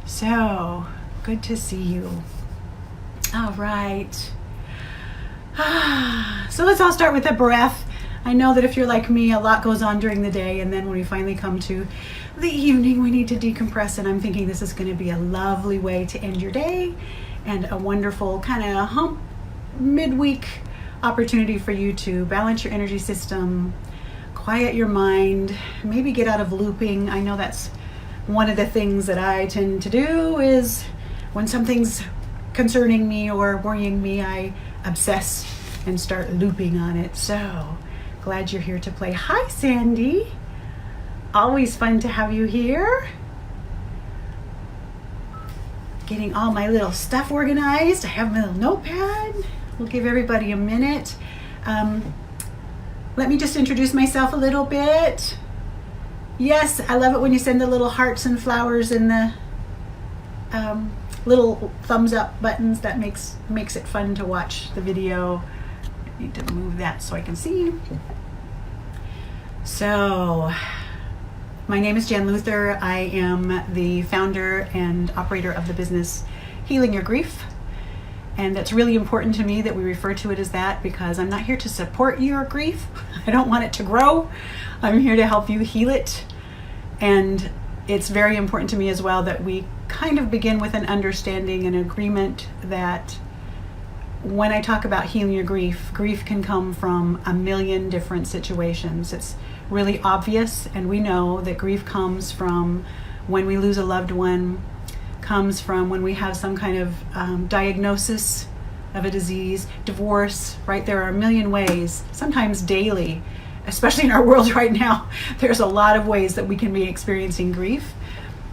So, good to see you. All right. So let's all start with a breath. I know that if you're like me, a lot goes on during the day, and then when we finally come to the evening, we need to decompress, and I'm thinking this is going to be a lovely way to end your day and a wonderful kind of midweek opportunity for you to balance your energy system, quiet your mind, maybe get out of looping. I know that's one of the things that I tend to do is when something's concerning me or worrying me, I obsess and start looping on it. So glad you're here to play. Hi, Sandy. Always fun to have you here. Getting all my little stuff organized. I have my little notepad. We'll give everybody a minute. Let me just introduce myself a little bit. Yes, I love it when you send the little hearts and flowers and the little thumbs up buttons. That makes it fun to watch the video. I need to move that so I can see you. So, my name is Jen Luther. I am the founder and operator of the business Healing Your Grief. And that's really important to me that we refer to it as that, because I'm not here to support your grief. I don't want it to grow. I'm here to help you heal it. And it's very important to me as well that we kind of begin with an understanding and agreement that when I talk about healing your grief, grief can come from a million different situations. It's really obvious, and we know that grief comes from when we lose a loved one, comes from when we have some kind of diagnosis of a disease, divorce, right? There are a million ways, sometimes daily, especially in our world right now. There's a lot of ways that we can be experiencing grief.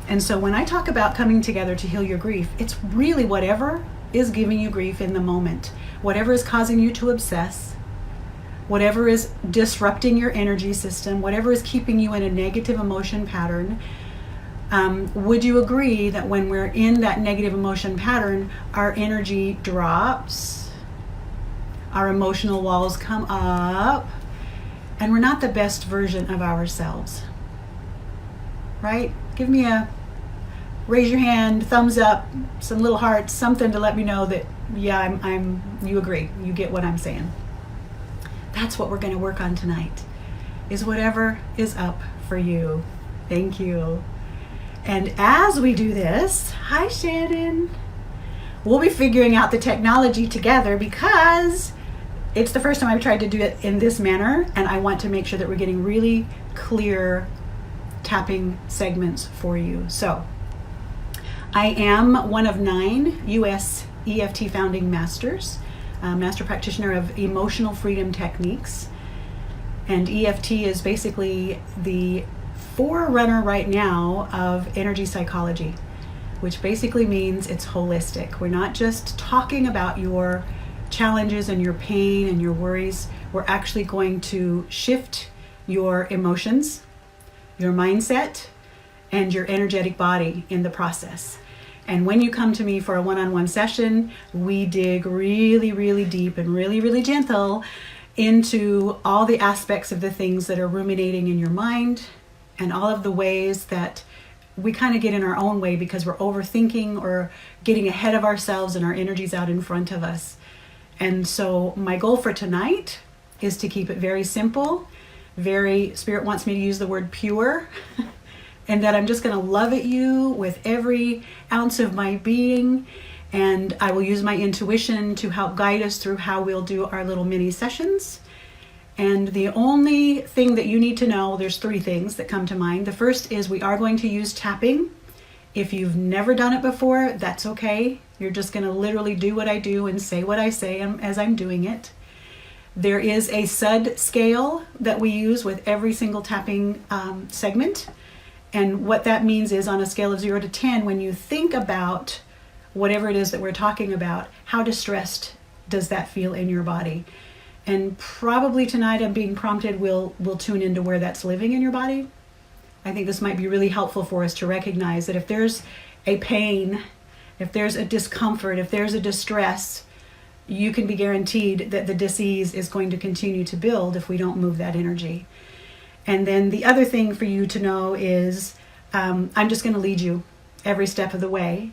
And so when I talk about coming together to heal your grief, it's really whatever is giving you grief in the moment, whatever is causing you to obsess, whatever is disrupting your energy system, whatever is keeping you in a negative emotion pattern. Would you agree that when we're in that negative emotion pattern, our energy drops, our emotional walls come up, and we're not the best version of ourselves, right? Give me raise your hand, thumbs up, some little hearts, something to let me know that, yeah, you agree, you get what I'm saying. That's what we're going to work on tonight, is whatever is up for you. Thank you. And as we do this, hi Shannon, we'll be figuring out the technology together because it's the first time I've tried to do it in this manner, and I want to make sure that we're getting really clear tapping segments for you. So, I am one of 9 U.S. EFT founding masters, master practitioner of emotional freedom techniques. And EFT is basically the forerunner right now of energy psychology, which basically means it's holistic. We're not just talking about your challenges and your pain and your worries. We're actually going to shift your emotions, your mindset, and your energetic body in the process. And when you come to me for a one-on-one session, we dig really, really deep and really, really gentle into all the aspects of the things that are ruminating in your mind and all of the ways that we kind of get in our own way because we're overthinking or getting ahead of ourselves and our energy's out in front of us. And so my goal for tonight is to keep it very simple. Spirit wants me to use the word pure, and that I'm just going to love at you with every ounce of my being, and I will use my intuition to help guide us through how we'll do our little mini sessions. And the only thing that you need to know, there's 3 things that come to mind. The first is we are going to use tapping. If you've never done it before, that's okay. You're just going to literally do what I do and say what I say as I'm doing it. There is a SUD scale that we use with every single tapping segment. And what that means is on a scale of 0 to 10, when you think about whatever it is that we're talking about, how distressed does that feel in your body? And probably tonight I'm being prompted, we'll tune into where that's living in your body. I think this might be really helpful for us to recognize that if there's a pain, if there's a discomfort, if there's a distress, you can be guaranteed that the dis-ease is going to continue to build if we don't move that energy. And then the other thing for you to know is I'm just going to lead you. every step of the way.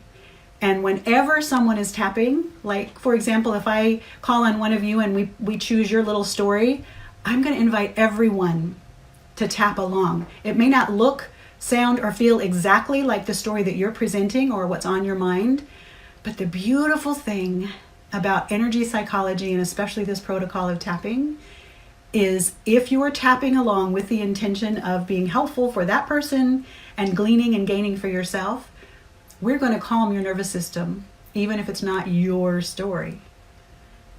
And whenever someone is tapping, like for example, if I call on one of you and we choose your little story, I'm going to invite everyone to tap along. It may not look, sound, or feel exactly like the story that you're presenting or what's on your mind, but the beautiful thing about energy psychology, and especially this protocol of tapping, is if you are tapping along with the intention of being helpful for that person and gleaning and gaining for yourself, we're going to calm your nervous system, even if it's not your story.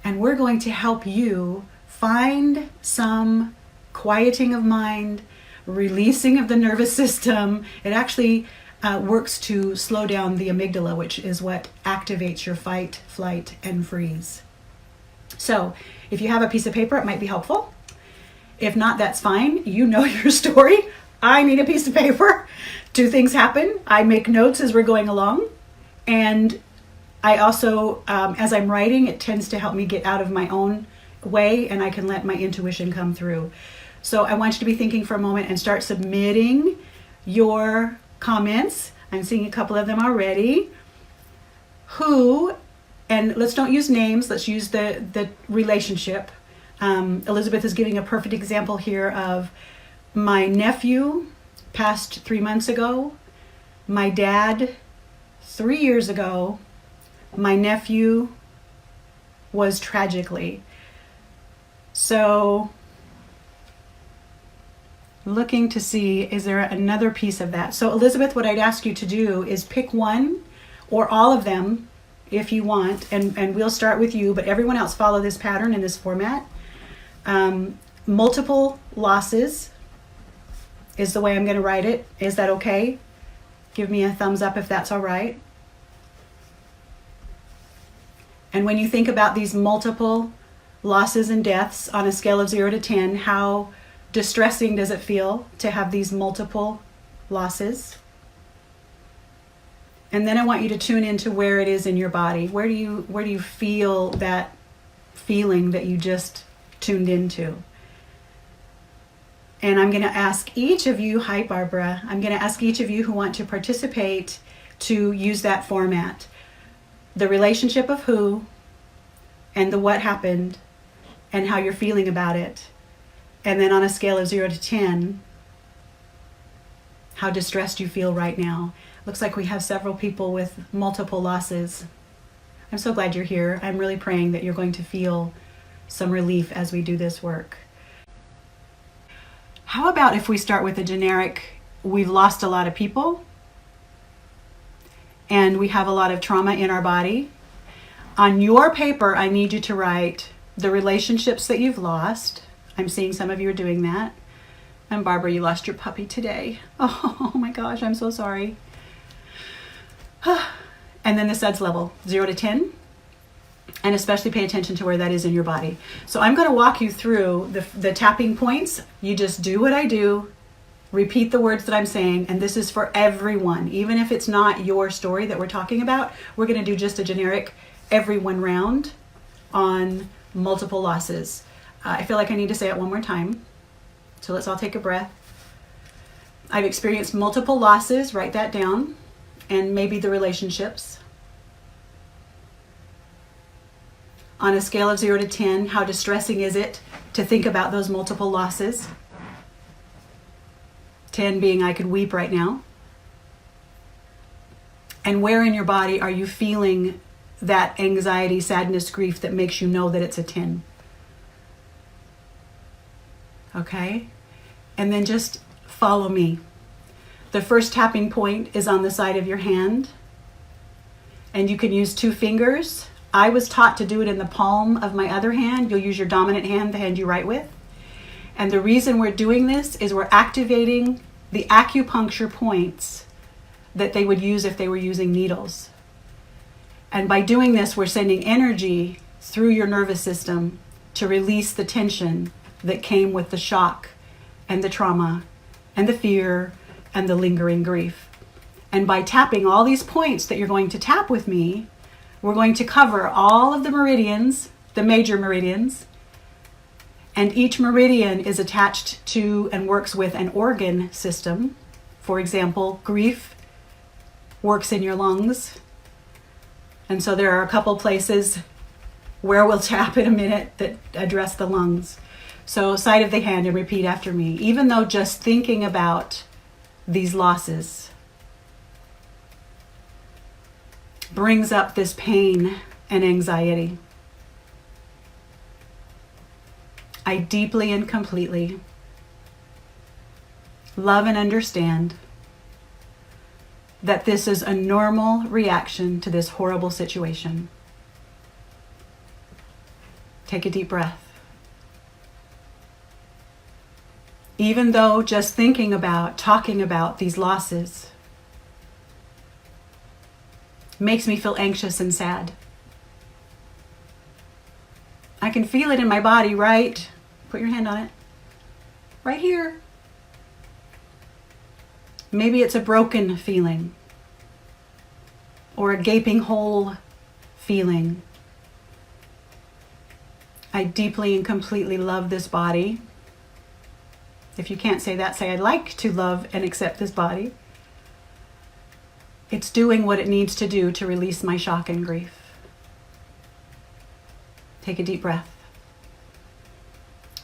And we're going to help you find some quieting of mind, releasing of the nervous system. It actually works to slow down the amygdala, which is what activates your fight, flight, and freeze. So if you have a piece of paper, it might be helpful. If not, that's fine. You know your story. I need a piece of paper. Two things happen. I make notes as we're going along. And I also, as I'm writing, it tends to help me get out of my own way and I can let my intuition come through. So I want you to be thinking for a moment and start submitting your comments. I'm seeing a couple of them already. Who, and let's don't use names, let's use the relationship. Elizabeth is giving a perfect example here of my nephew passed 3 months ago, my dad 3 years ago, my nephew was tragically. So looking to see, is there another piece of that? So Elizabeth, what I'd ask you to do is pick one or all of them if you want, and we'll start with you, but everyone else follow this pattern in this format. Multiple losses is the way I'm going to write it. Is that okay? Give me a thumbs up if that's all right. And when you think about these multiple losses and deaths on a scale of 0 to 10, how distressing does it feel to have these multiple losses? And then I want you to tune into where it is in your body. Where do you feel that feeling that you just tuned into? And I'm going to ask each of you, hi Barbara, I'm going to ask each of you who want to participate to use that format. The relationship of who and the what happened and how you're feeling about it. And then on a scale of 0 to 10, how distressed you feel right now. Looks like we have several people with multiple losses. I'm so glad you're here. I'm really praying that you're going to feel some relief as we do this work. How about if we start with a generic, we've lost a lot of people and we have a lot of trauma in our body. On your paper, I need you to write the relationships that you've lost. I'm seeing some of you are doing that. And Barbara, you lost your puppy today. Oh my gosh, I'm so sorry. And then the SUDS level, 0 to 10. And especially pay attention to where that is in your body. So I'm going to walk you through the tapping points. You just do what I do, repeat the words that I'm saying, and this is for everyone. Even if it's not your story that we're talking about, we're going to do just a generic everyone round on multiple losses. I feel like I need to say it one more time. So let's all take a breath. I've experienced multiple losses, write that down, and maybe the relationships. On a scale of 0 to 10, how distressing is it to think about those multiple losses? 10 being I could weep right now. And where in your body are you feeling that anxiety, sadness, grief that makes you know that it's a 10? Okay? And then just follow me. The first tapping point is on the side of your hand. And you can use 2 fingers. I was taught to do it in the palm of my other hand. You'll use your dominant hand, the hand you write with. And the reason we're doing this is we're activating the acupuncture points that they would use if they were using needles. And by doing this, we're sending energy through your nervous system to release the tension that came with the shock and the trauma and the fear and the lingering grief. And by tapping all these points that you're going to tap with me, we're going to cover all of the meridians, the major meridians, and each meridian is attached to and works with an organ system. For example, grief works in your lungs. And so there are a couple places where we'll tap in a minute that address the lungs. So side of the hand, and repeat after me. Even though just thinking about these losses brings up this pain and anxiety, I deeply and completely love and understand that this is a normal reaction to this horrible situation. Take a deep breath. Even though just thinking about, talking about these losses makes me feel anxious and sad, I can feel it in my body, right? Put your hand on it. Right here. Maybe it's a broken feeling or a gaping hole feeling. I deeply and completely love this body. If you can't say that, say I'd like to love and accept this body. It's doing what it needs to do to release my shock and grief. Take a deep breath.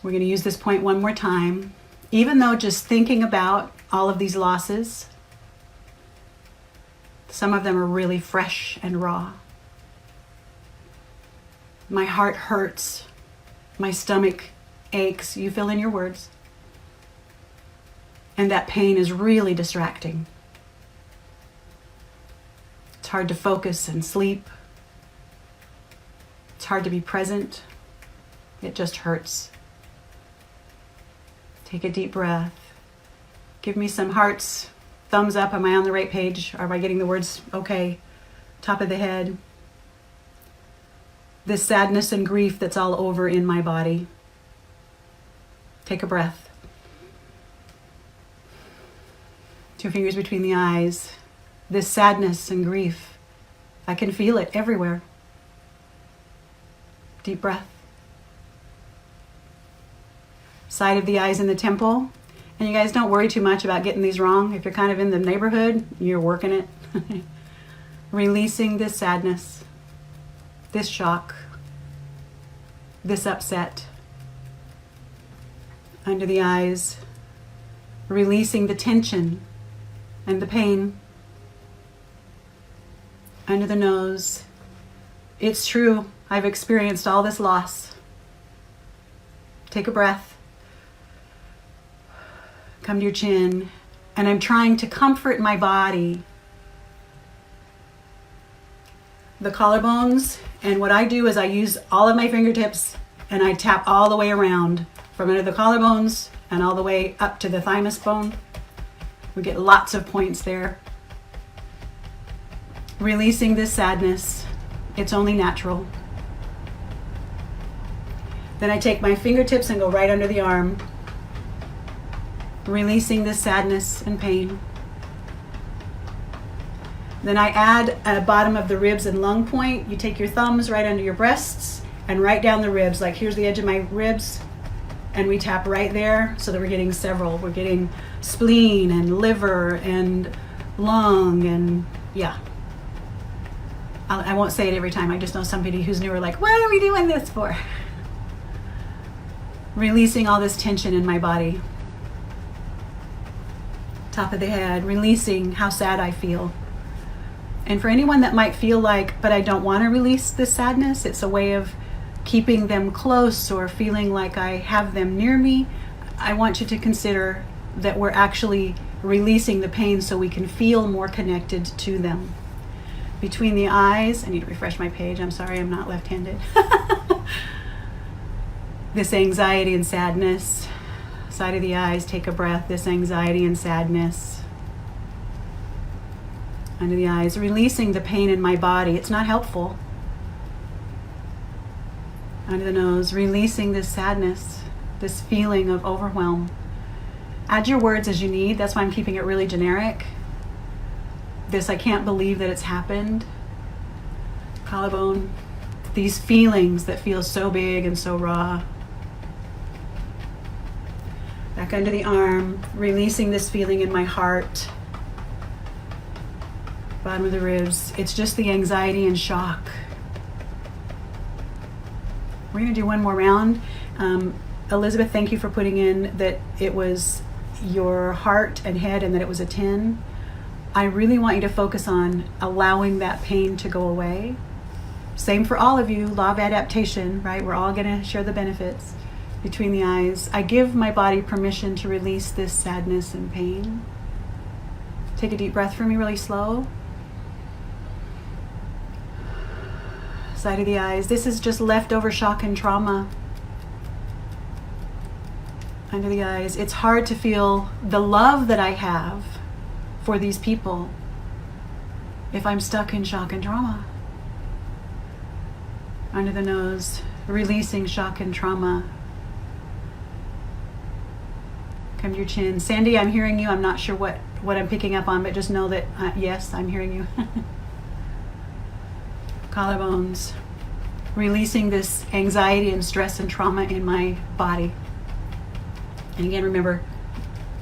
We're going to use this point one more time. Even though just thinking about all of these losses, some of them are really fresh and raw. My heart hurts. My stomach aches. You fill in your words. And that pain is really distracting. It's hard to focus and sleep. It's hard to be present. It just hurts. Take a deep breath. Give me some hearts. Thumbs up. Am I on the right page? Am I getting the words okay? Top of the head. This sadness and grief that's all over in my body. Take a breath. 2 fingers between the eyes. This sadness and grief, I can feel it everywhere. Deep breath. Side of the eyes in the temple. And you guys don't worry too much about getting these wrong. If you're kind of in the neighborhood, you're working it. Releasing this sadness, this shock, this upset. Under the eyes. Releasing the tension and the pain. Under the nose. It's true. I've experienced all this loss. Take a breath. Come to your chin. And I'm trying to comfort my body. The collarbones. And what I do is I use all of my fingertips and I tap all the way around from under the collarbones and all the way up to the thymus bone. We get lots of points there. Releasing this sadness. It's only natural. Then I take my fingertips and go right under the arm. Releasing this sadness and pain. Then I add at the bottom of the ribs and lung point. You take your thumbs right under your breasts and right down the ribs. Like here's the edge of my ribs. And we tap right there so that we're getting several. We're getting spleen and liver and lung and yeah. I won't say it every time. I just know somebody who's newer like, what are we doing this for? Releasing all this tension in my body. Top of the head, releasing how sad I feel. And for anyone that might feel like, but I don't want to release this sadness, it's a way of keeping them close or feeling like I have them near me. I want you to consider that we're actually releasing the pain so we can feel more connected to them. Between the eyes, I need to refresh my page. I'm sorry, I'm not left-handed. This anxiety and sadness. Side of the eyes, take a breath. This anxiety and sadness. Under the eyes, releasing the pain in my body. It's not helpful. Under the nose, releasing this sadness, this feeling of overwhelm. Add your words as you need. That's why I'm keeping it really generic. This, I can't believe that it's happened. Collarbone. These feelings that feel so big and so raw. Back under the arm, releasing this feeling in my heart. bottom of the ribs. It's just the anxiety and shock. We're going to do one more round. Elizabeth, thank you for putting in that it was your heart and head and that it was a 10. I really want you to focus on allowing that pain to go away. Same for all of you, law of adaptation, right? We're all going to share the benefits. Between the eyes, I give my body permission to release this sadness and pain. Take a deep breath for me, really slow. Side of the eyes. This is just leftover shock and trauma. Under the eyes. It's hard to feel the love that I have for these people if I'm stuck in shock and trauma. Under the nose. Releasing shock and trauma. Come to your chin. Sandy, I'm hearing you. I'm not sure what I'm picking up on, but just know that, yes, I'm hearing you. Collarbones. Releasing this anxiety and stress and trauma in my body. And again, remember,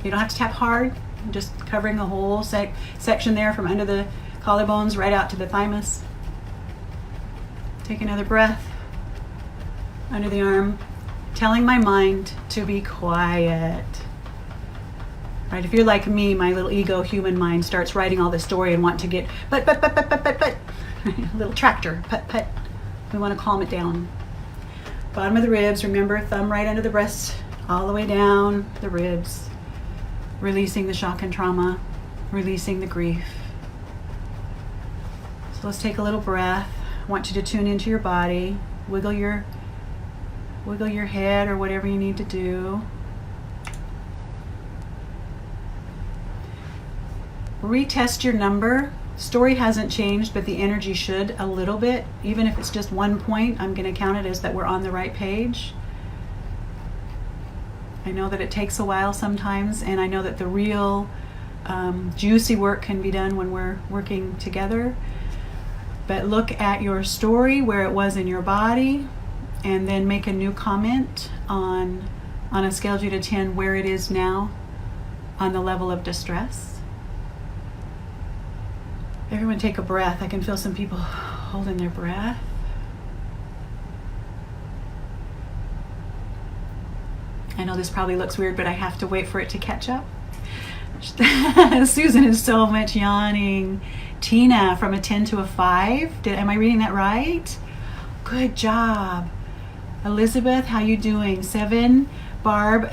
you don't have to tap hard. I'm just covering a whole section there from under the collarbones right out to the thymus. Take another breath. Under the arm. Telling my mind to be quiet. Right, if you're like me, my little ego human mind starts writing all this story and want to get but a little tractor, put. We want to calm it down. Bottom of the ribs, remember, thumb right under the breast, all the way down the ribs. Releasing the shock and trauma, releasing the grief. So let's take a little breath. I want you to tune into your body, wiggle your head or whatever you need to do. Retest your number. Story hasn't changed, but the energy should a little bit. Even if it's just 1 point, I'm going to count it as that we're on the right page. I know that it takes a while sometimes, and I know that the real juicy work can be done when we're working together. But look at your story, where it was in your body, and then make a new comment on a scale of 0 to 10, where it is now on the level of distress. Everyone take a breath. I can feel some people holding their breath. I know this probably looks weird, but I have to wait for it to catch up. Susan is so much yawning. Tina, from a 10 to a 5. Am I reading that right? Good job. Elizabeth, how you doing? 7. Barb,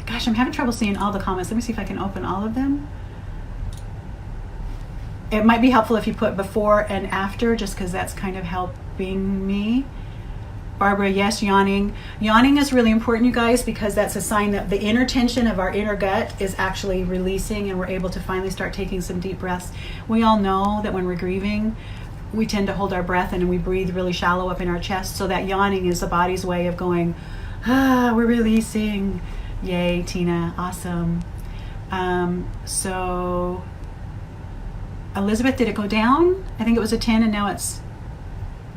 gosh, I'm having trouble seeing all the comments. Let me see if I can open all of them. It might be helpful if you put before and after, just because that's kind of helping me. Barbara, yes, yawning. Yawning is really important, you guys, because that's a sign that the inner tension of our inner gut is actually releasing and we're able to finally start taking some deep breaths. We all know that when we're grieving, we tend to hold our breath and we breathe really shallow up in our chest. So that yawning is the body's way of going, we're releasing. Yay, Tina, awesome. So Elizabeth, did it go down? I think it was a 10 and now it's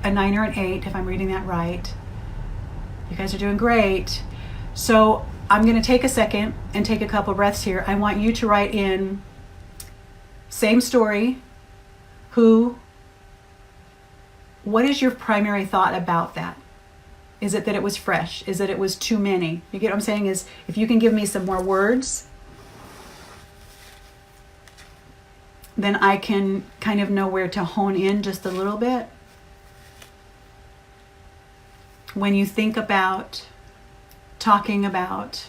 a 9 or an 8, if I'm reading that right. You guys are doing great. So I'm going to take a second and take a couple breaths here. I want you to write in same story. What is your primary thought about that? Is it that it was fresh? Is it it was too many? You get what I'm saying? Is if you can give me some more words, then I can kind of know where to hone in just a little bit. When you think about talking about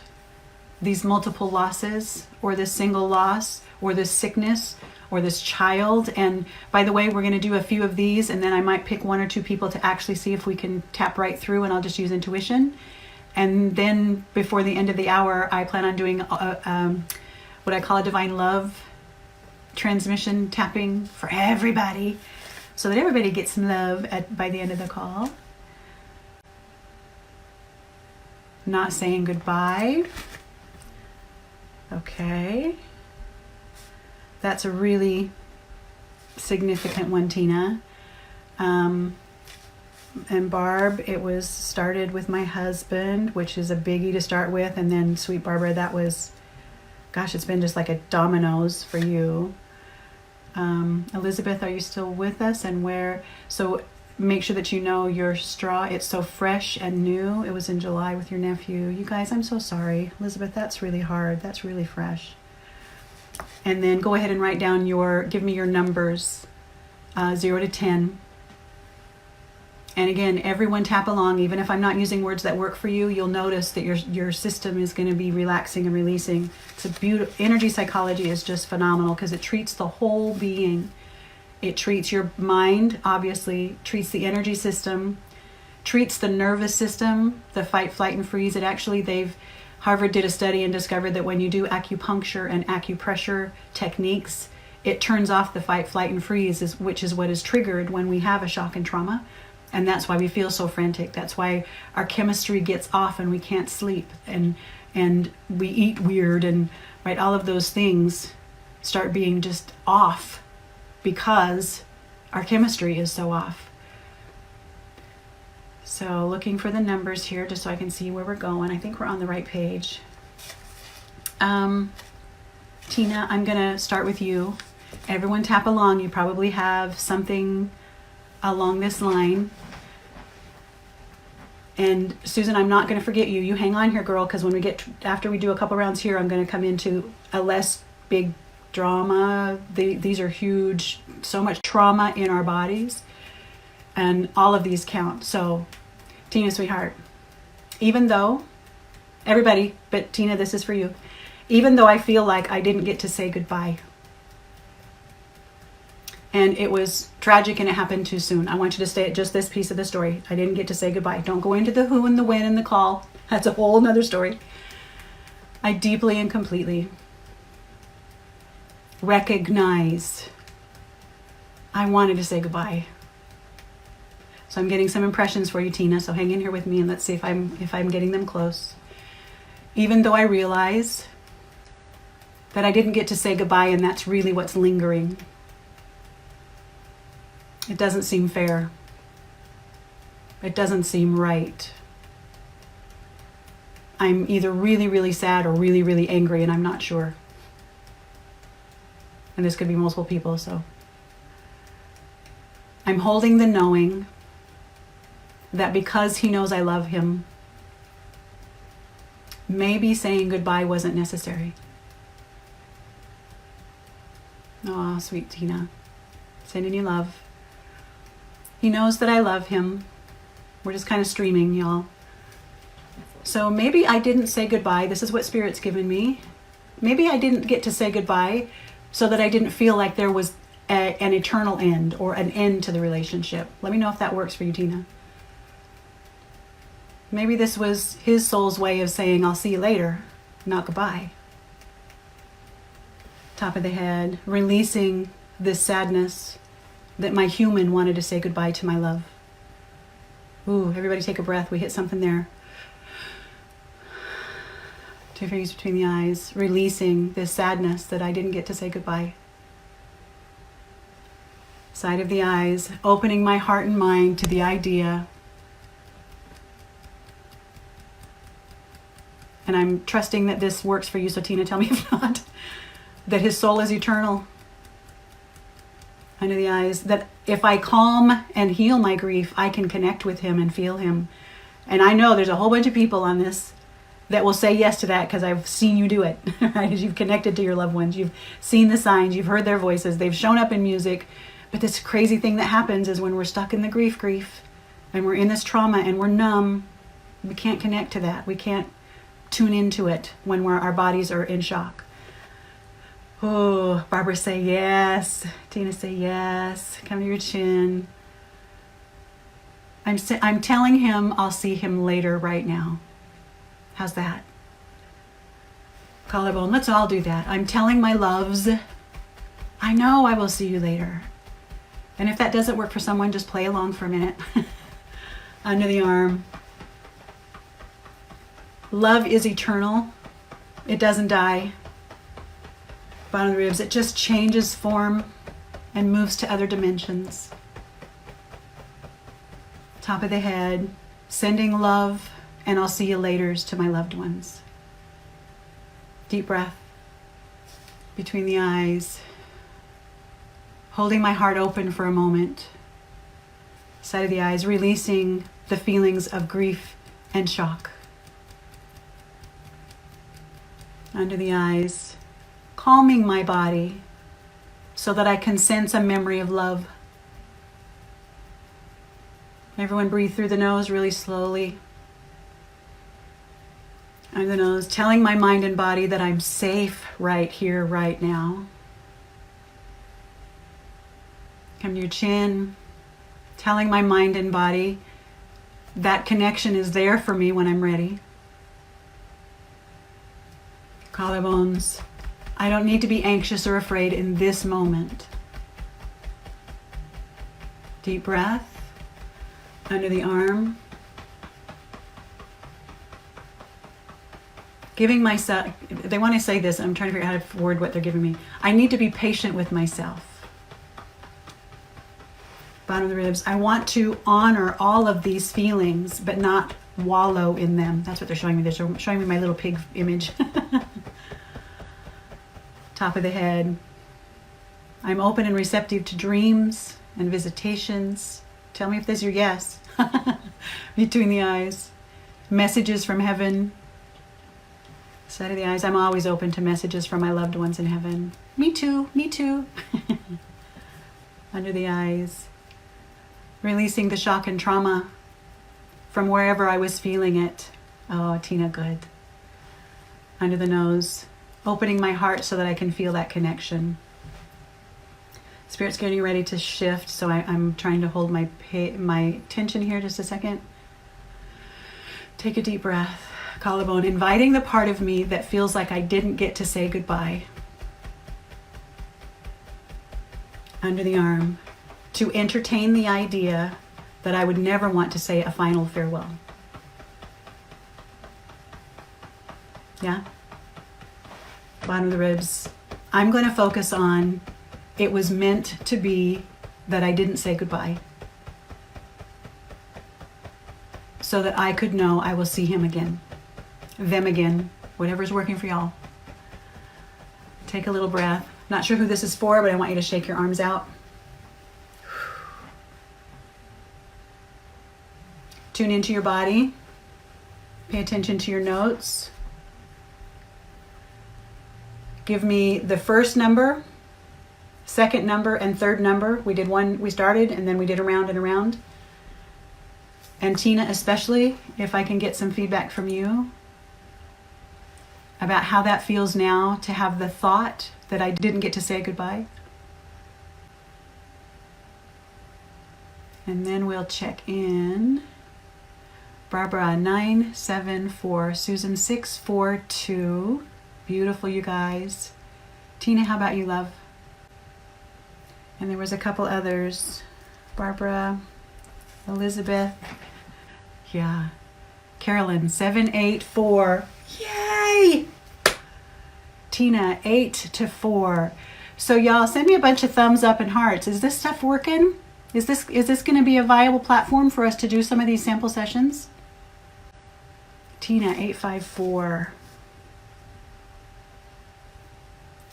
these multiple losses, or this single loss, or this sickness, or this child, and by the way, we're going to do a few of these, and then I might pick 1 or 2 people to actually see if we can tap right through, and I'll just use intuition. And then before the end of the hour, I plan on doing what I call a divine love transmission tapping for everybody, so that everybody gets some love by the end of the call. Not saying goodbye. Okay. That's a really significant one, Tina. And Barb, it was started with my husband, which is a biggie to start with. And then sweet Barbara, that was, gosh, it's been just like a dominoes for you. Elizabeth, are you still with us? And where? So make sure that you know your straw. It's so fresh and new. It was in July with your nephew. You guys, I'm so sorry. Elizabeth, that's really hard. That's really fresh. And then go ahead and write down give me your numbers, 0 to 10. And again, everyone tap along. Even if I'm not using words that work for you, you'll notice that your system is going to be relaxing and releasing. It's a beautiful, energy psychology is just phenomenal because it treats the whole being. It treats your mind, obviously, treats the energy system, treats the nervous system, the fight, flight, and freeze. Harvard did a study and discovered that when you do acupuncture and acupressure techniques, it turns off the fight, flight, and freeze, which is what is triggered when we have a shock and trauma. And that's why we feel so frantic. That's why our chemistry gets off and we can't sleep and we eat weird and right, all of those things start being just off because our chemistry is so off. So looking for the numbers here just so I can see where we're going. I think we're on the right page. Tina, I'm going to start with you. Everyone tap along. You probably have something along this line. And Susan, I'm not going to forget you. You hang on here, girl, because after we do a couple rounds here, I'm going to come into a less big drama. These are huge, so much trauma in our bodies. And all of these count. So, Tina, sweetheart, even though, everybody, but Tina, this is for you. Even though I feel like I didn't get to say goodbye. And it was tragic and it happened too soon. I want you to stay at just this piece of the story. I didn't get to say goodbye. Don't go into the who and the when and the call. That's a whole nother story. I deeply and completely recognize I wanted to say goodbye. So I'm getting some impressions for you, Tina. So hang in here with me and let's see if I'm getting them close. Even though I realize that I didn't get to say goodbye and that's really what's lingering. It doesn't seem fair. It doesn't seem right. I'm either really, really sad or really, really angry and I'm not sure. And this could be multiple people, so. I'm holding the knowing that because he knows I love him, maybe saying goodbye wasn't necessary. Oh, sweet Tina. Sending you love. He knows that I love him. We're just kind of streaming, y'all. So maybe I didn't say goodbye. This is what Spirit's given me. Maybe I didn't get to say goodbye so that I didn't feel like there was an eternal end or an end to the relationship. Let me know if that works for you, Tina. Maybe this was his soul's way of saying, I'll see you later, not goodbye. Top of the head, releasing this sadness that my human wanted to say goodbye to my love. Ooh, everybody take a breath. We hit something there. 2 fingers between the eyes, releasing this sadness that I didn't get to say goodbye. Side of the eyes, opening my heart and mind to the idea. And I'm trusting that this works for you, so Tina, tell me if not. That his soul is eternal. Under the eyes, that if I calm and heal my grief, I can connect with him and feel him. And I know there's a whole bunch of people on this that will say yes to that because I've seen you do it, right? As you've connected to your loved ones, you've seen the signs, you've heard their voices, they've shown up in music. But this crazy thing that happens is when we're stuck in the grief, and we're in this trauma and we're numb, we can't connect to that. We can't tune into it when our bodies are in shock. Oh, Barbara, say yes. Tina, say yes. Come to your chin. I'm telling him I'll see him later right now. How's that? Collarbone, let's all do that. I'm telling my loves, I know I will see you later. And if that doesn't work for someone, just play along for a minute. Under the arm. Love is eternal. It doesn't die. Bottom of the ribs, it just changes form and moves to other dimensions. Top of the head, sending love, and I'll see you laters to my loved ones. Deep breath between the eyes. Holding my heart open for a moment. Side of the eyes, releasing the feelings of grief and shock. Under the eyes, calming my body so that I can sense a memory of love. Everyone breathe through the nose really slowly. Under the nose, telling my mind and body that I'm safe right here, right now. Come to your chin, telling my mind and body that connection is there for me when I'm ready. Collarbones, I don't need to be anxious or afraid in this moment. Deep breath, under the arm. Giving myself, they want to say this, I'm trying to figure out how to word what they're giving me. I need to be patient with myself. Bottom of the ribs, I want to honor all of these feelings, but not wallow in them. That's what they're showing me. They're showing me my little pig image. Top of the head. I'm open and receptive to dreams and visitations. Tell me if this is your yes. Between the eyes. Messages from heaven. Side of the eyes. I'm always open to messages from my loved ones in heaven. Me too. Me too. Under the eyes. Releasing the shock and trauma from wherever I was feeling it. Oh, Tina, good. Under the nose. Opening my heart so that I can feel that connection. Spirit's getting ready to shift, so I'm trying to hold my tension here just a second. Take a deep breath. Collarbone, inviting the part of me that feels like I didn't get to say goodbye. Under the arm. To entertain the idea that I would never want to say a final farewell. Yeah? Bottom of the ribs. I'm going to focus on it was meant to be that I didn't say goodbye. So that I could know I will see him again. Them again. Whatever's working for y'all. Take a little breath. Not sure who this is for, but I want you to shake your arms out. Tune into your body. Pay attention to your notes. Give me the first number, second number, and third number. We started, and then we did around and around. And Tina, especially, if I can get some feedback from you about how that feels now to have the thought that I didn't get to say goodbye. And then we'll check in. Barbara, 974. Susan, 642. Beautiful, you guys. Tina, how about you, love? And there was a couple others. Barbara, Elizabeth. Yeah. Carolyn, 784. Yay! Tina, 8-4. So y'all, send me a bunch of thumbs up and hearts. Is this stuff working? Is this going to be a viable platform for us to do some of these sample sessions? Tina, 854.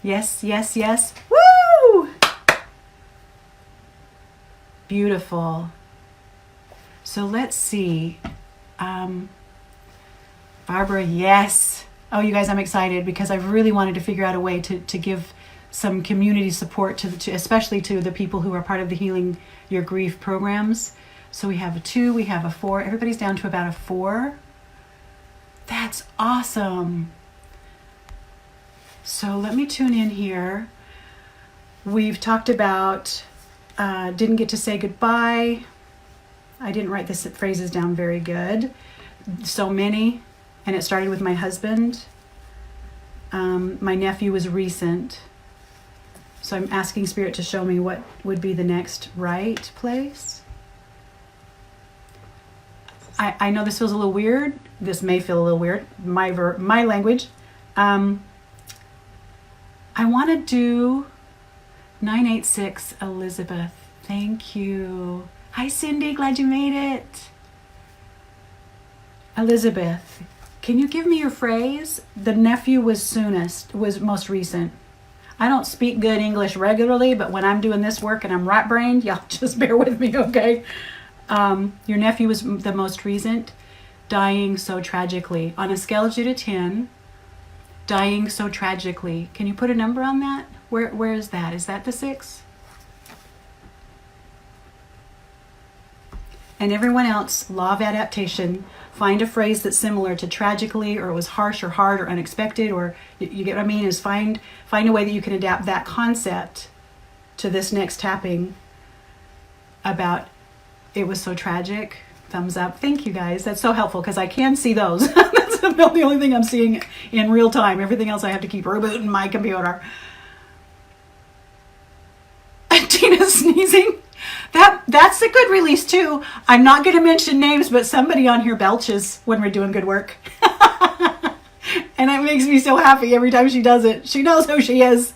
Yes, yes, yes. Woo! Beautiful. So let's see. Barbara, yes. Oh, you guys, I'm excited because I've really wanted to figure out a way to give some community support to especially to the people who are part of the Healing Your Grief programs. So we have a 2, we have a 4. Everybody's down to about a 4. That's awesome. So let me tune in here. We've talked about didn't get to say goodbye. I didn't write the phrases down very good. So many, and it started with my husband. My nephew was recent. So I'm asking Spirit to show me what would be the next right place. I know this feels a little weird. This may feel a little weird. My language. I want to do 986 Elizabeth. Thank you. Hi, Cindy. Glad you made it. Elizabeth, can you give me your phrase? The nephew was most recent. I don't speak good English regularly, but when I'm doing this work and I'm right-brained, y'all just bear with me, okay? Your nephew was the most recent, dying so tragically. On a scale of 0 to 10, dying so tragically. Can you put a number on that? Where is that? Is that the 6? And everyone else, law of adaptation, find a phrase that's similar to tragically, or it was harsh or hard or unexpected, or you get what I mean, is find a way that you can adapt that concept to this next tapping about it was so tragic. Thumbs up. Thank you guys. That's so helpful because I can see those. That's about the only thing I'm seeing in real time. Everything else I have to keep rebooting my computer. Tina's sneezing. That's a good release too. I'm not going to mention names, but somebody on here belches when we're doing good work. And it makes me so happy every time she does it. She knows who she is.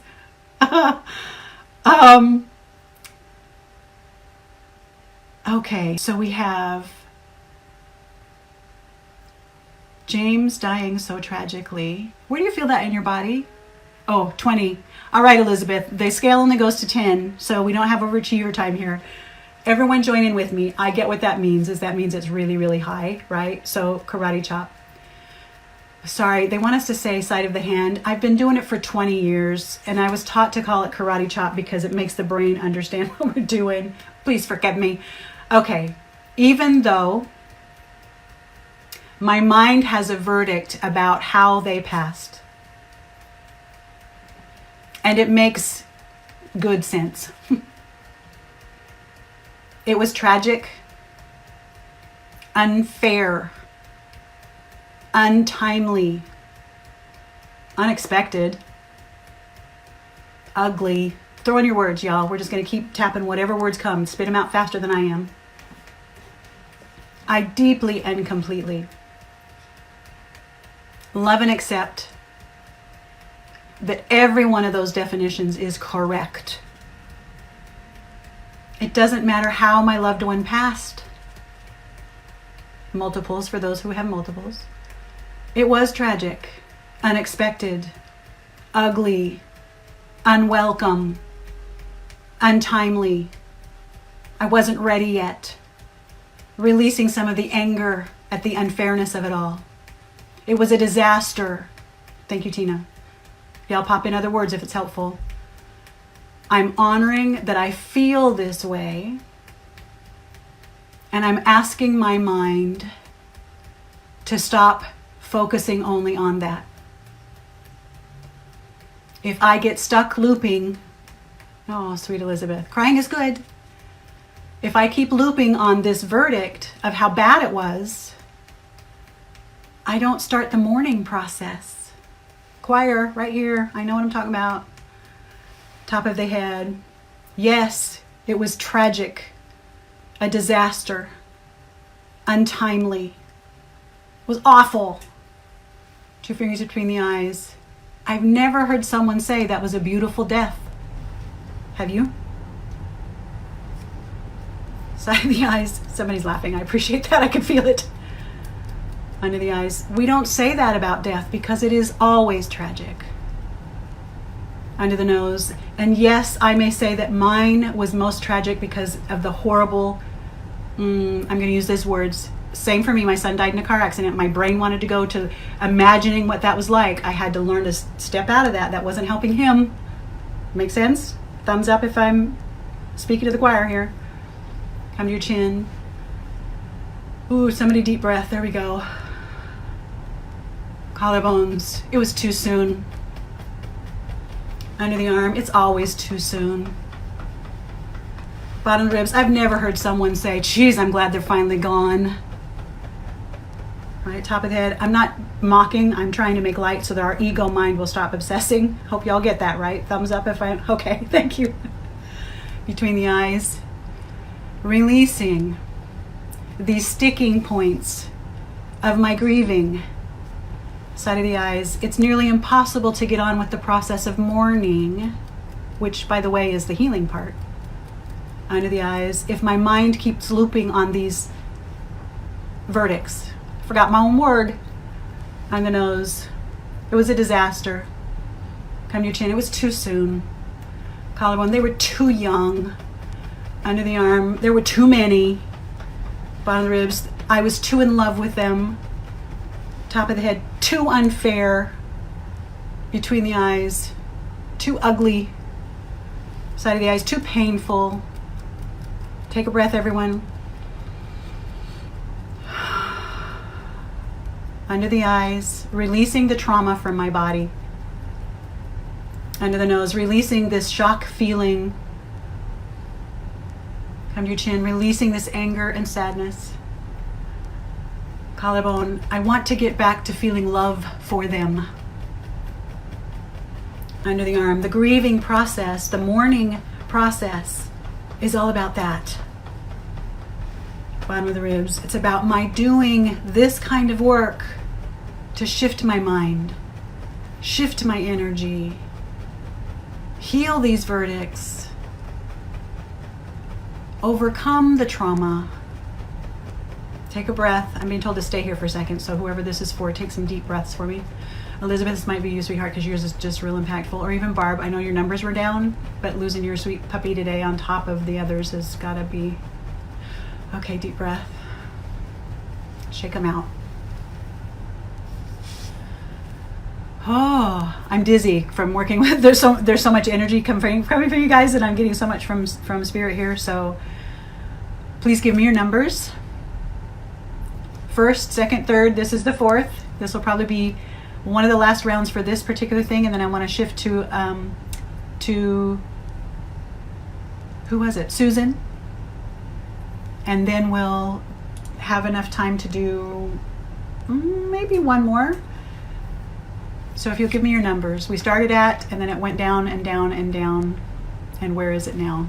Okay, so we have James dying so tragically. Where do you feel that in your body? Oh, 20. All right, Elizabeth. The scale only goes to 10, so we don't have overachiever time here. Everyone join in with me. I get what that means. That means it's really, really high, right? So karate chop. Sorry, they want us to say side of the hand. I've been doing it for 20 years, and I was taught to call it karate chop because it makes the brain understand what we're doing. Please forgive me. Okay, even though my mind has a verdict about how they passed, and it makes good sense. It was tragic, unfair, untimely, unexpected, ugly. Throw in your words, y'all. We're just going to keep tapping whatever words come. Spit them out faster than I am. I deeply and completely love and accept that every one of those definitions is correct. It doesn't matter how my loved one passed. Multiples for those who have multiples. It was tragic, unexpected, ugly, unwelcome, untimely. I wasn't ready yet. Releasing some of the anger at the unfairness of it all. It was a disaster. Thank you, Tina. Y'all pop in other words if it's helpful. I'm honoring that I feel this way, and I'm asking my mind to stop focusing only on that. If I get stuck looping, oh, sweet Elizabeth, crying is good. If I keep looping on this verdict of how bad it was, I don't start the mourning process. Choir, right here, I know what I'm talking about. Top of the head. Yes, it was tragic, a disaster, untimely, it was awful. 2 fingers between the eyes. I've never heard someone say that was a beautiful death. Have you? Side of the eyes. Somebody's laughing. I appreciate that. I can feel it. Under the eyes. We don't say that about death because it is always tragic. Under the nose. And yes, I may say that mine was most tragic because of the horrible, I'm going to use these words. Same for me. My son died in a car accident. My brain wanted to go to imagining what that was like. I had to learn to step out of that. That wasn't helping him. Make sense? Thumbs up if I'm speaking to the choir here. Come to your chin. Ooh, somebody deep breath. There we go. Collarbones. It was too soon. Under the arm. It's always too soon. Bottom of the ribs. I've never heard someone say, geez, I'm glad they're finally gone. Right, top of the head. I'm not mocking. I'm trying to make light so that our ego mind will stop obsessing. Hope y'all get that, right? Thumbs up if I... Okay, thank you. Between the eyes. Releasing these sticking points of my grieving. Side of the eyes. It's nearly impossible to get on with the process of mourning, which, by the way, is the healing part. Under the eyes. If my mind keeps looping on these verdicts. Forgot my own word. On the nose. It was a disaster. Come to your chin. It was too soon. Collarbone. They were too young. Under the arm. There were too many. Bottom of the ribs. I was too in love with them. Top of the head. Too unfair. Between the eyes. Too ugly. Side of the eyes. Too painful. Take a breath, everyone. Under the eyes, releasing the trauma from my body. Under the nose, releasing this shock feeling. Come to your chin, releasing this anger and sadness. Collarbone, I want to get back to feeling love for them. Under the arm, the grieving process, the mourning process is all about that. Bottom of the ribs. It's about my doing this kind of work to shift my mind, shift my energy, heal these verdicts, overcome the trauma. Take a breath. I'm being told to stay here for a second, so whoever this is for, take some deep breaths for me. Elizabeth, this might be you, sweetheart, because yours is just real impactful. Or even Barb, I know your numbers were down, but losing your sweet puppy today on top of the others has got to be... Okay, deep breath. Shake them out. Oh, I'm dizzy from working with. There's so much energy coming from you guys, and I'm getting so much from Spirit here. So please give me your numbers. First, second, third. This is the fourth. This will probably be one of the last rounds for this particular thing, and then I want to shift to who was it? Susan. And then we'll have enough time to do maybe one more. So if you'll give me your numbers. We started at, and then it went down and down and down. And where is it now?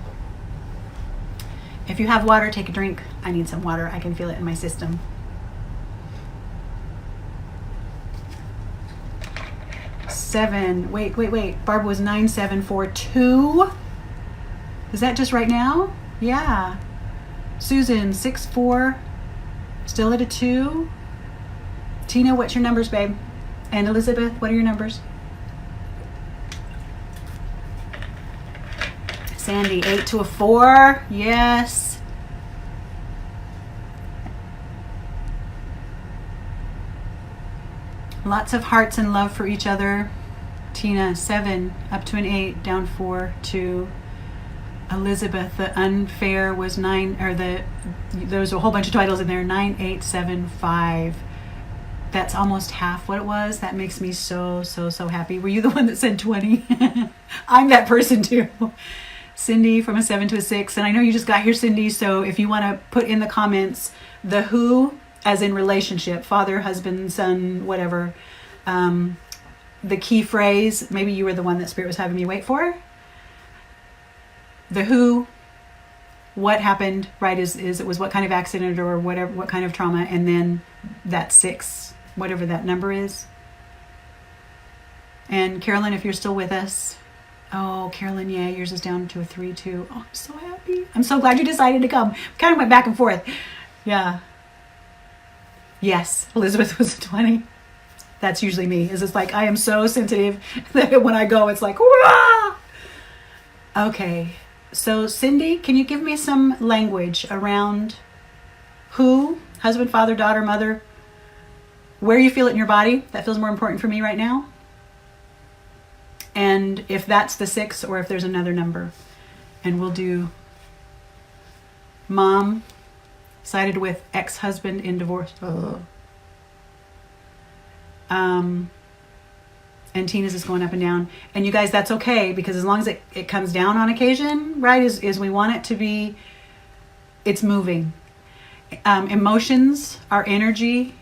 If you have water, take a drink. I need some water. I can feel it in my system. Seven. Wait. Barb was 9742. Is that just right now? Yeah. Susan, 6'4", still at a 2. Tina, what's your numbers, babe? And Elizabeth, what are your numbers? Sandy, 8 to a 4. Yes. Lots of hearts and love for each other. Tina, 7, up to an 8, down 4, 2. Elizabeth, the unfair was 9, or there was a whole bunch of titles in there. 9875. That's almost half what it was. That makes me so happy. Were you the one that said 20? I'm that person too. Cindy, from a 7 to a 6. And I know you just got here, Cindy, so if you want to put in the comments the who, as in relationship, father, husband, son, whatever, the key phrase, maybe you were the one that Spirit was having me wait for. The who, what happened, right, is it was what kind of accident or whatever, what kind of trauma, and then that 6, whatever that number is. And Carolyn, if you're still with us. Oh, Carolyn, yeah, yours is down to a 3 too. Oh, I'm so happy. I'm so glad you decided to come. Kind of went back and forth. Yeah. Yes, Elizabeth was a 20. That's usually me. Is it's like I am so sensitive that when I go, it's like, wah! Okay. So Cindy, can you give me some language around who, husband, father, daughter, mother, where you feel it in your body? That feels more important for me right now. And if that's the 6 or if there's another number. And we'll do mom, sided with ex-husband in divorce. And Tina's is going up and down. And you guys, that's okay, because as long as it comes down on occasion, right, is we want it to be, it's moving. Emotions are energy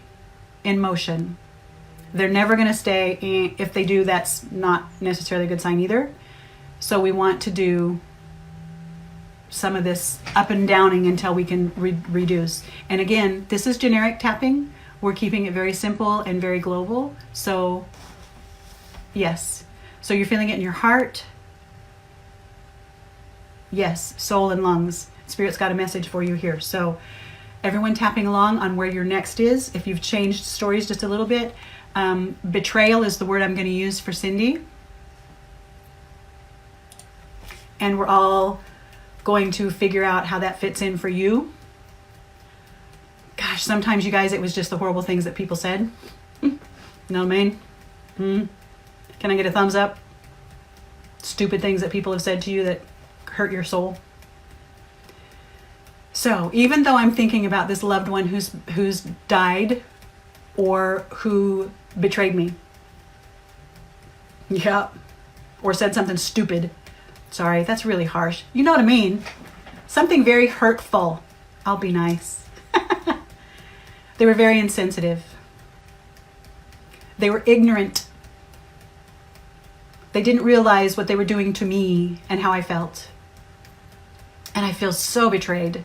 in motion. They're never going to stay. If they do, that's not necessarily a good sign either. So we want to do some of this up and downing until we can reduce. And again, this is generic tapping. We're keeping it very simple and very global. So yes. So you're feeling it in your heart. Yes. Soul and lungs. Spirit's got a message for you here. So everyone tapping along on where your next is. If you've changed stories just a little bit. Betrayal is the word I'm going to use for Cindy. and we're all going to figure out how that fits in for you. Gosh, sometimes you guys, it was just the horrible things that people said. You know what I mean? Can I get a thumbs up? Stupid things that people have said to you that hurt your soul. So even though I'm thinking about this loved one who's died or who betrayed me, yeah, or said something stupid. Sorry, that's really harsh. You know what I mean? Something very hurtful. I'll be nice. They were very insensitive. They were ignorant. They didn't realize what they were doing to me and how I felt. And I feel so betrayed,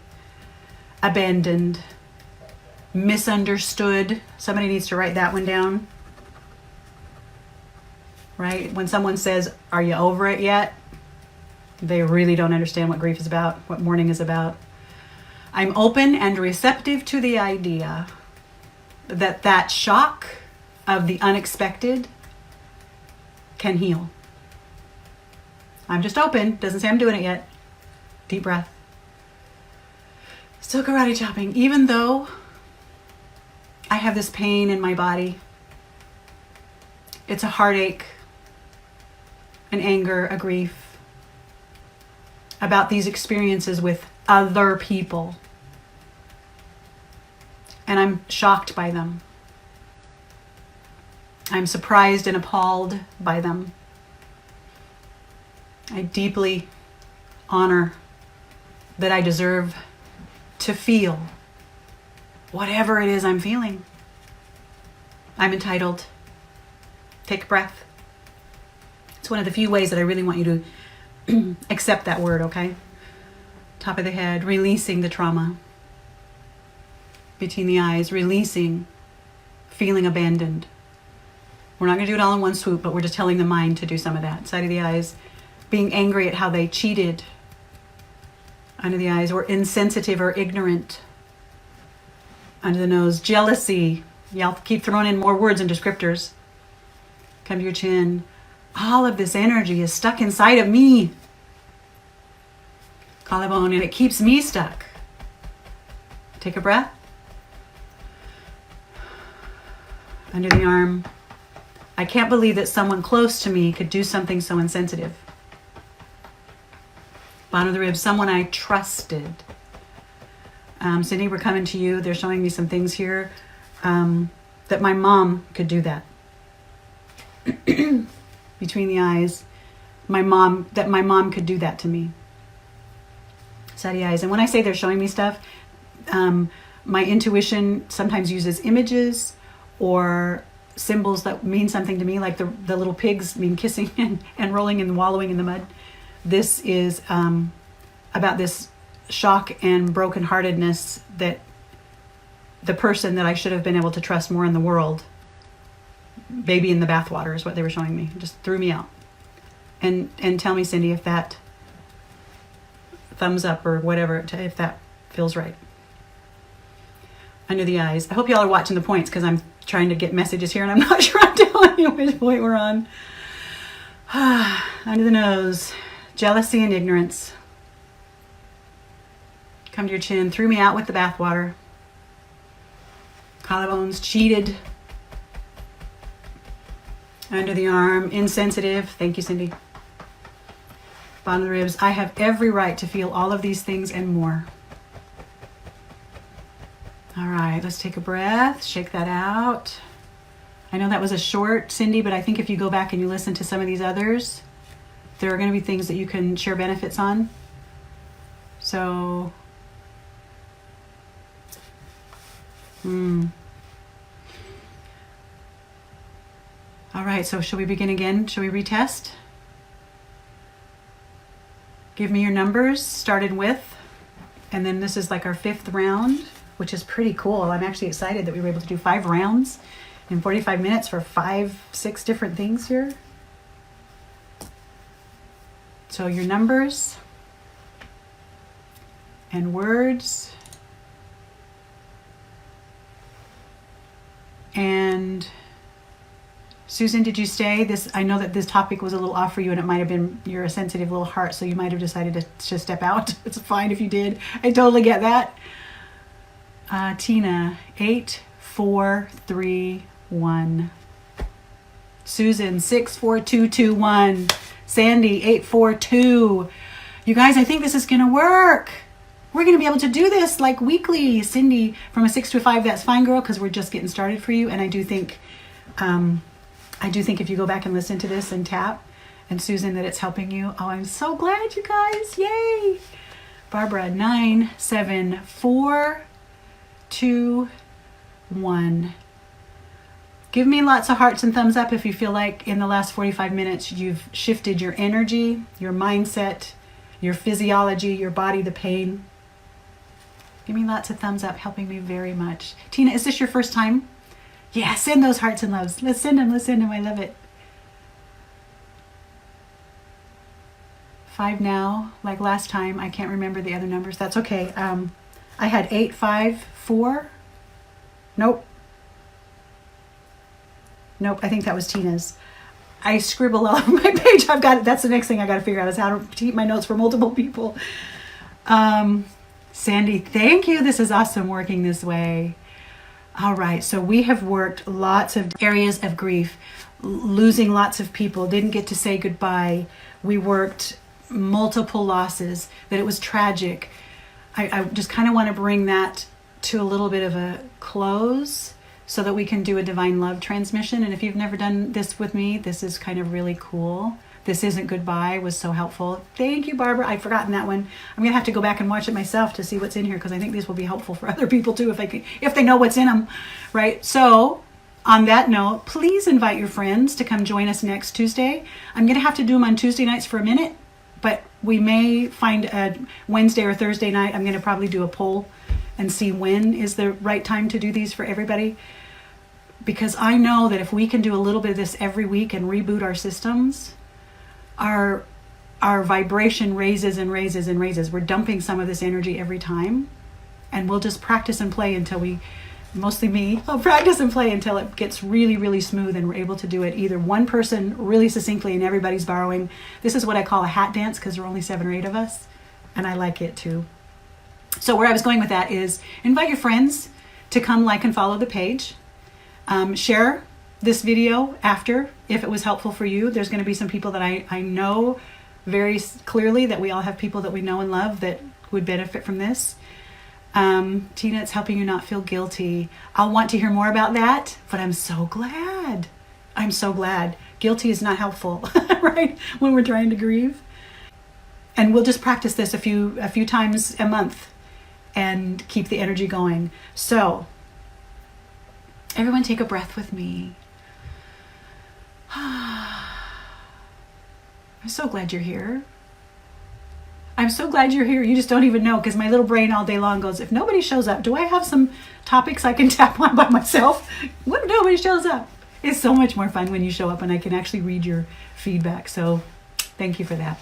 abandoned, misunderstood. Somebody needs to write that one down. Right? When someone says, "Are you over it yet?" They really don't understand what grief is about, what mourning is about. I'm open and receptive to the idea that that shock of the unexpected can heal. I'm just open. Doesn't say I'm doing it yet. Deep breath. Still karate chopping. Even though I have this pain in my body, it's a heartache, an anger, a grief about these experiences with other people. And I'm shocked by them. I'm surprised and appalled by them. I deeply honor that I deserve to feel whatever it is I'm feeling. I'm entitled. Take a breath. It's one of the few ways that I really want you to accept that word, okay? Top of the head, releasing the trauma. Between the eyes, releasing feeling abandoned. We're not going to do it all in one swoop, but we're just telling the mind to do some of that. Side of the eyes, being angry at how they cheated. Under the eyes, or insensitive or ignorant. Under the nose, jealousy. Y'all keep throwing in more words and descriptors. Come to your chin. All of this energy is stuck inside of me. Collarbone, and it keeps me stuck. Take a breath. Under the arm. I can't believe that someone close to me could do something so insensitive. Bottom of the ribs, someone I trusted. Cindy, we're coming to you. They're showing me some things here that my mom could do that. Between the eyes, my mom could do that to me. Side of the eyes. And when I say they're showing me stuff, my intuition sometimes uses images or symbols that mean something to me, like the little pigs mean kissing and rolling and wallowing in the mud. This is about this shock and brokenheartedness that the person that I should have been able to trust more in the world, baby in the bathwater is what they were showing me, just threw me out. And tell me, Cindy, if that thumbs up or whatever, if that feels right. Under the eyes. I hope y'all are watching the points because I'm trying to get messages here and I'm not sure I'm telling you which point we're on. Under the nose. Jealousy and ignorance. Come to your chin. Threw me out with the bathwater. Collarbones. Cheated. Under the arm. Insensitive. Thank you, Cindy. Bottom of the ribs. I have every right to feel all of these things and more. All right, let's take a breath. Shake that out. I know that was a short, Cindy, but I think if you go back and you listen to some of these others, there are going to be things that you can share benefits on. So, all right, so shall we begin again? Shall we retest? Give me your numbers, started with, and then this is like our 5th round, which is pretty cool. I'm actually excited that we were able to do 5 rounds in 45 minutes for 5-6 different things here. So your numbers and words and Susan, did you stay? I know that this topic was a little off for you, and it might have been, you're a sensitive little heart, so you might have decided to just step out. It's fine if you did. I totally get that. Tina, 8, 4, 3, 1. Susan, 6, 4, 2, 2, 1. Sandy, 8, 4, 2. You guys, I think this is going to work. We're going to be able to do this like weekly. Cindy, from a 6 to a 5, that's fine, girl, because we're just getting started for you. And I do think if you go back and listen to this and tap, and Susan, that it's helping you. Oh, I'm so glad, you guys. Yay. Barbara, 9, 7, 4, 2, 1. Give me lots of hearts and thumbs up if you feel like in the last 45 minutes you've shifted your energy, your mindset, your physiology, your body, the pain. Give me lots of thumbs up, helping me very much. Tina, is this your first time? Yeah, send those hearts and loves. Let's send them. I love it. 5 now, like last time. I can't remember the other numbers. That's okay. I had 8, 5, 4. Nope, I think that was Tina's. I scribble all over my page. I've got it. That's the next thing I got to figure out, is how to keep my notes for multiple people. Sandy, thank you. This is awesome working this way. All right. So we have worked lots of areas of grief, losing lots of people, didn't get to say goodbye. We worked multiple losses, that it was tragic. I just kind of want to bring that to a little bit of a close, so that we can do a divine love transmission. And if you've never done this with me, this is kind of really cool. This Isn't Goodbye was so helpful. Thank you, Barbara. I've forgotten that one. I'm gonna have to go back and watch it myself to see what's in here, because I think these will be helpful for other people too, if they know what's in them, right? So on that note, please invite your friends to come join us next Tuesday. I'm gonna have to do them on Tuesday nights for a minute, but we may find a Wednesday or Thursday night. I'm gonna probably do a poll and see when is the right time to do these for everybody. Because I know that if we can do a little bit of this every week and reboot our systems, our vibration raises and raises and raises. We're dumping some of this energy every time, and we'll just practice and play until mostly me, I'll practice and play until it gets really, really smooth, and we're able to do it either one person really succinctly and everybody's borrowing. This is what I call a hat dance, because there are only 7 or 8 of us, and I like it too. So where I was going with that is, invite your friends to come like and follow the page. Share this video after, if it was helpful for you. There's going to be some people that I know very clearly, that we all have people that we know and love that would benefit from this. Tina, it's helping you not feel guilty. I'll want to hear more about that, but I'm so glad. Guilty is not helpful, right? When we're trying to grieve. And we'll just practice this a few times a month and keep the energy going. So everyone take a breath with me. I'm so glad you're here. You just don't even know, because my little brain all day long goes, if nobody shows up, do I have some topics I can tap on by myself? What if nobody shows up? It's so much more fun when you show up and I can actually read your feedback. So thank you for that.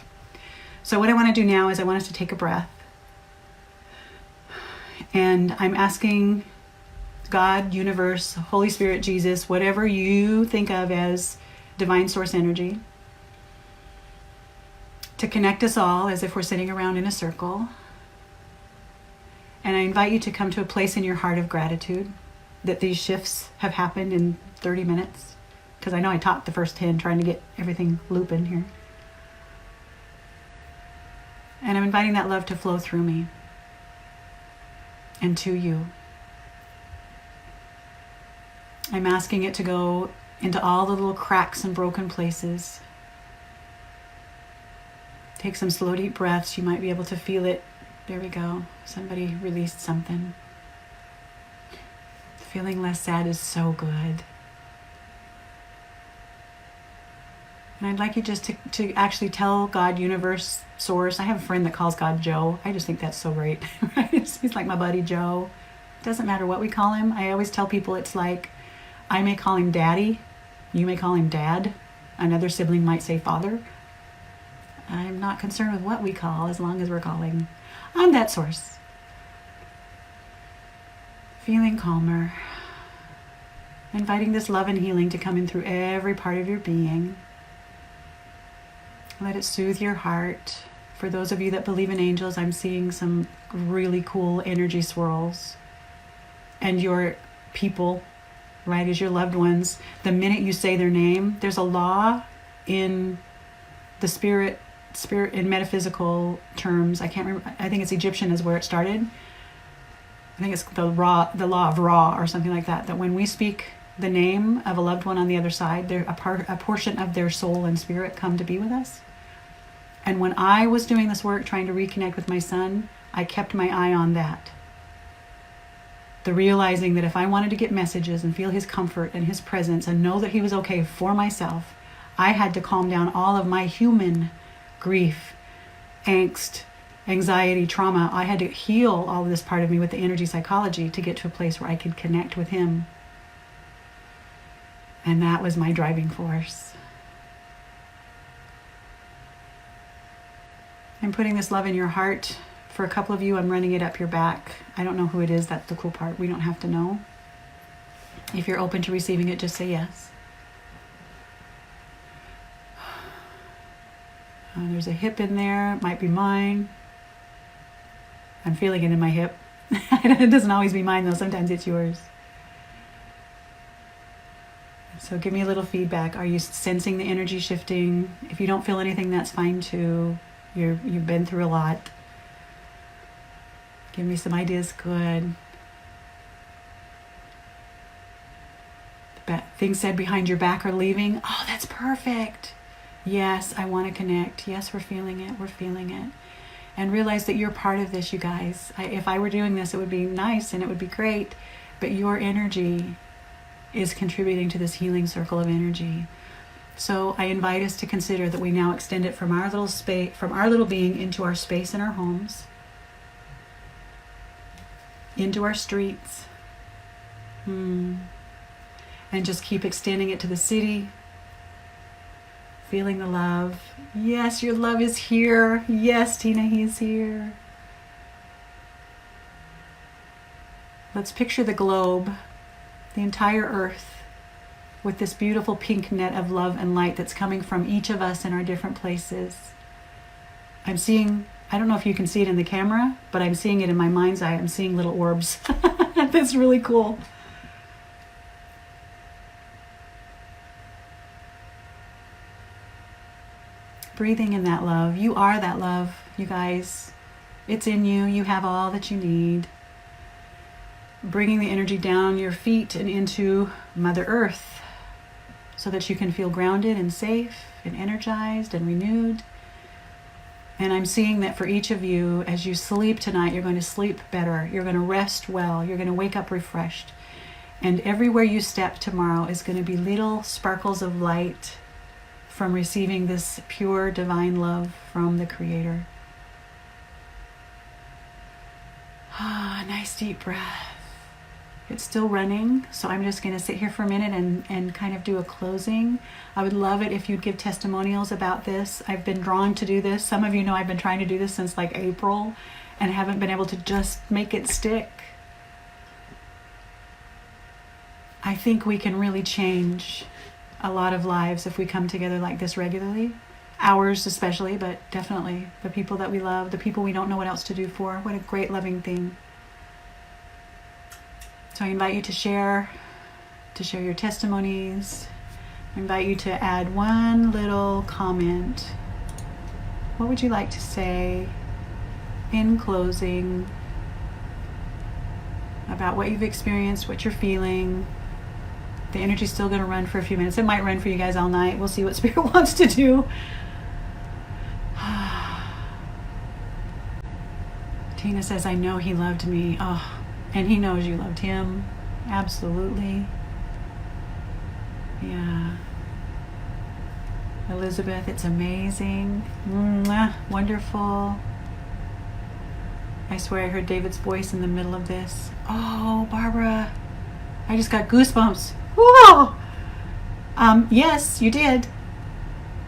So what I want to do now is I want us to take a breath. And I'm asking God, universe, Holy Spirit, Jesus, whatever you think of as divine source energy, to connect us all as if we're sitting around in a circle. And I invite you to come to a place in your heart of gratitude that these shifts have happened in 30 minutes. Because I know I talked the first 10 trying to get everything looping here. And I'm inviting that love to flow through me and to you. I'm asking it to go into all the little cracks and broken places. Take some slow, deep breaths. You might be able to feel it. There we go. Somebody released something. Feeling less sad is so good. And I'd like you just to actually tell God, universe, source. I have a friend that calls God Joe. I just think that's so great. Right? He's like my buddy Joe. It doesn't matter what we call him. I always tell people it's like, I may call him Daddy. You may call him Dad. Another sibling might say Father. I'm not concerned with what we call, as long as we're calling on that source. Feeling calmer. Inviting this love and healing to come in through every part of your being. Let it soothe your heart. For those of you that believe in angels, I'm seeing some really cool energy swirls. And your people, right, as your loved ones, the minute you say their name, there's a law in the spirit in metaphysical terms. I can't remember. I think it's Egyptian is where it started. I think it's the law of Ra or something like that. That when we speak the name of a loved one on the other side, a portion of their soul and spirit come to be with us. And when I was doing this work, trying to reconnect with my son, I kept my eye on that. The realizing that if I wanted to get messages and feel his comfort and his presence and know that he was okay for myself, I had to calm down all of my human grief, angst, anxiety, trauma. I had to heal all of this part of me with the energy psychology to get to a place where I could connect with him. And that was my driving force. I'm putting this love in your heart. For a couple of you, I'm running it up your back. I don't know who it is. That's the cool part. We don't have to know. If you're open to receiving it, just say yes. There's a hip in there. It might be mine. I'm feeling it in my hip. It doesn't always be mine, though. Sometimes it's yours. So give me a little feedback. Are you sensing the energy shifting? If you don't feel anything, that's fine too. You've been through a lot. Give me some ideas. Good. Things said behind your back are leaving. Oh, that's perfect. Yes, I want to connect. Yes, we're feeling it. We're feeling it. And realize that you're part of this, you guys. If I were doing this, it would be nice and it would be great. But your energy is contributing to this healing circle of energy. So I invite us to consider that we now extend it from our little space, from our little being into our space in our homes, into our streets, and just keep extending it to the city, feeling the love. Yes, your love is here. Yes, Tina, he's here. Let's picture the globe, the entire earth, with this beautiful pink net of love and light that's coming from each of us in our different places. I'm seeing, I don't know if you can see it in the camera, but I'm seeing it in my mind's eye. I'm seeing little orbs. That's really cool. Breathing in that love. You are that love, you guys. It's in you. You have all that you need. Bringing the energy down your feet and into Mother Earth, so that you can feel grounded and safe and energized and renewed. And I'm seeing that for each of you, as you sleep tonight, you're going to sleep better. You're going to rest well. You're going to wake up refreshed. And everywhere you step tomorrow is going to be little sparkles of light from receiving this pure divine love from the Creator. Nice deep breath. It's still running, so I'm just going to sit here for a minute and kind of do a closing. I would love it if you'd give testimonials about this. I've been drawn to do this. Some of you know I've been trying to do this since like April and haven't been able to just make it stick. I think we can really change a lot of lives if we come together like this regularly. Ours especially, but definitely the people that we love, the people we don't know what else to do for. What a great loving thing. So I invite you to share your testimonies. I invite you to add one little comment. What would you like to say in closing about what you've experienced, what you're feeling? The energy's still going to run for a few minutes. It might run for you guys all night. We'll see what Spirit wants to do. Tina says, I know he loved me. Oh. And he knows you loved him. Absolutely. Yeah. Elizabeth, it's amazing. Wonderful. I swear I heard David's voice in the middle of this. Oh, Barbara. I just got goosebumps. Whoa! Yes, you did.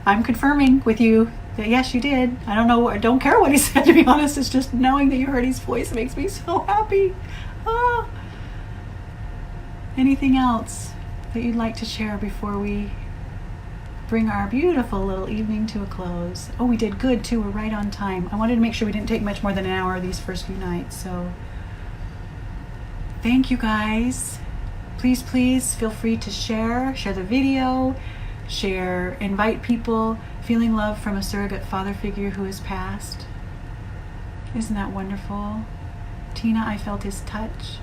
I'm confirming with you that yes, you did. I don't care what he said, to be honest. It's just knowing that you heard his voice makes me so happy. Oh. Anything else? that you'd like to share before we bring our beautiful little evening to a close? Oh, we did good too. We're right on time. I wanted to make sure we didn't take much more than an hour these first few nights. So thank you guys. Please feel free to share the video, invite people. Feeling love from a surrogate father figure who has passed. Isn't that wonderful? Tina, I felt his touch.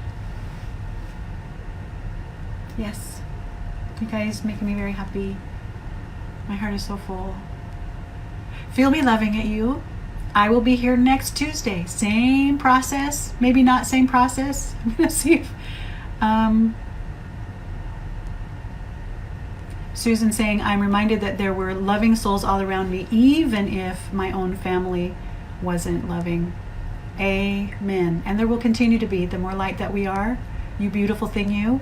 Yes. You guys making me very happy. My heart is so full. Feel me loving at you. I will be here next Tuesday. Same process. Maybe not same process. I'm going to see if... Susan saying, I'm reminded that there were loving souls all around me, even if my own family wasn't loving. Amen. And there will continue to be. The more light that we are, you beautiful thing you,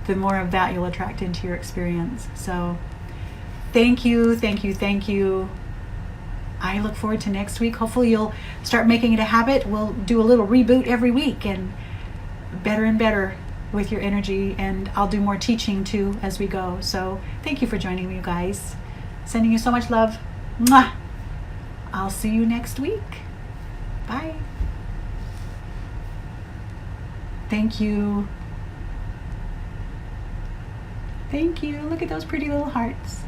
the more of that you'll attract into your experience. So thank you. I look forward to next week. Hopefully you'll start making it a habit. We'll do a little reboot every week, and better with your energy, and I'll do more teaching too as we go. So thank you for joining me, you guys. Sending you so much love. Mwah! I'll see you next week. Bye. Thank you. Look at those pretty little hearts.